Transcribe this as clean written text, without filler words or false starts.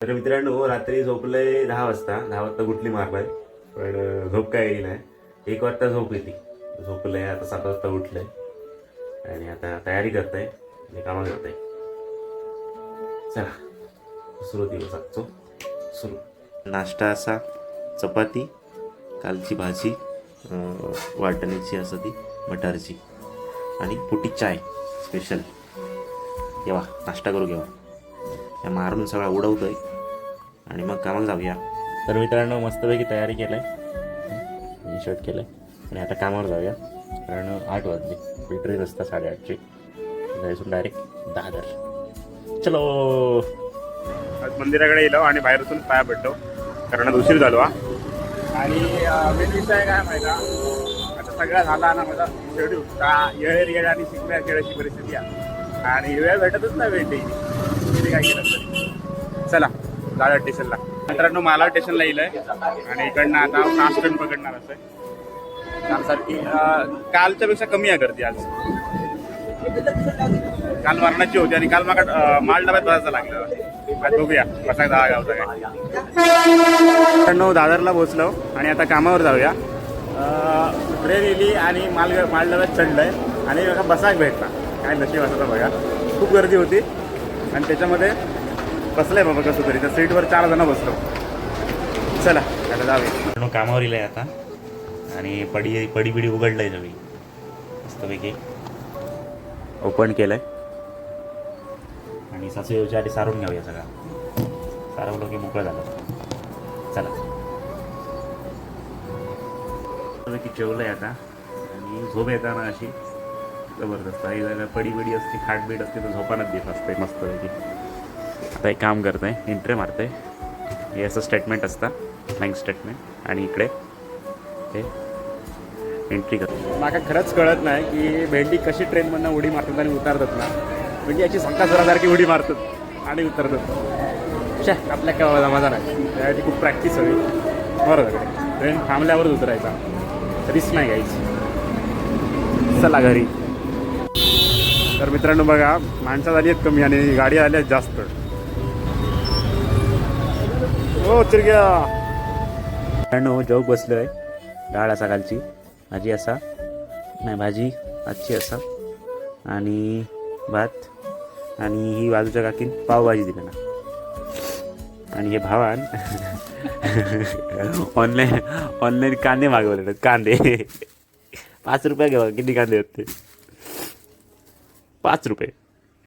तर मित्रांनो, रात्री झोपलंय 10 वाजता गुटली मारलाय, पण झोप काय येईल नाही. 1 वाजता झोप येते. झोपलंय, आता 7 वाजता उठलंय आणि आता तयारी करताय आणि कामं करताय. चला सुरू दिवसाचो सुरू. नाश्ता असा चपाती, कालची भाजी वाटण्याची असं ती मटारची आणि पोटी चाय स्पेशल. केव्हा नाश्ता करू घेवा या मारून सगळा उडवतोय आणि मग कामाला जाऊया. तर मित्रांनो, मस्तपैकी तयारी केलंय, शर्ट केलंय आणि आता कामावर जाऊया. कारण 8 वाजले, पेट्री रस्ता 8:30ची, जायचं डायरेक्ट दादर. चलो. आज मंदिराकडे गेलो आणि बाहेरून पाया पडलो, कारण उशीर झालो. आणि मेन विषय काय माहिती, आता सगळा झाला ना माझा शेड्यूल का येळ आणि शिकण्या खेळायची परिस्थिती आहे आणि वेळ भेटतच नाही भेटते किती काय केलं तरी. चला जाऊया स्टेशनला. मित्रांनो, माला स्टेशनला येईल आणि इकडनं आता फास्ट ट्रेन पकडणार असं कालसारखी. कालच्या पेक्षा कमी आहे गर्दी आज. काल मरणाची होती आणि काल मला माल डब्यात बसायचं लागलं. आज बघूया कसा जागा गावचा काय. मित्रांनो, दादरला पोहोचलो आणि आता कामावर जाऊया. ट्रेन येली आणि माल डब्यात चढलंय आणि बसायला भेटला. काय नशीब असं बघा, खूप गर्दी होती आणि त्याच्यामध्ये बसलंय बाबा कसं तरी. त्या सीटवर 4 जण बसलो. चला आता जाऊया. कामावर येईल आता आणि पडी बिडी उघडलंय सगळी मस्तपैकी, ओपन केलंय आणि सासूच्या आधी सारून घेऊया. सगळा सारवलं की मोकळं झालं. चला की जेवलंय आता आणि झोप येताना अशी जबरदस्त काही जागा पडी बिडी असते, खाटबीट असते तर झोपानच देत असते मस्तपैकी. आता एक काम करतंय, एंट्री मारतंय. हे असं स्टेटमेंट असतं, बँक स्टेटमेंट, आणि इकडे हे एंट्री करतो. मला खरंच कळत नाही की भेंडी कशी ट्रेनमधनं उडी मारतात आणि उतारतात ना. म्हणजे याची संकासुरासारखी उडी मारतात आणि उतरतात. शे आपल्या काय जमाजा नाही, त्यासाठी खूप प्रॅक्टिस हवी. बरोबर, ट्रेन थांबल्यावरच उतरायचा, रिस्क नाही घ्यायची. चला घरी. तर मित्रांनो बघा, माणसं झाली आहेत कमी आणि गाडी आल्या आहेत जास्त. हो चिरग्या. मित्रांनो, जेवक बसलो आहे. डाळ असा कालची, भाजी असा नाही, भाजी आजची असा आणि भात, आणि ही बाजूच्या काकीन पावभाजी दिली ना. आणि हे भावान ऑनलाईन कांदे मागवले. कांदे 5 रुपये घेवा. किती कांदे होते? 5 रुपये.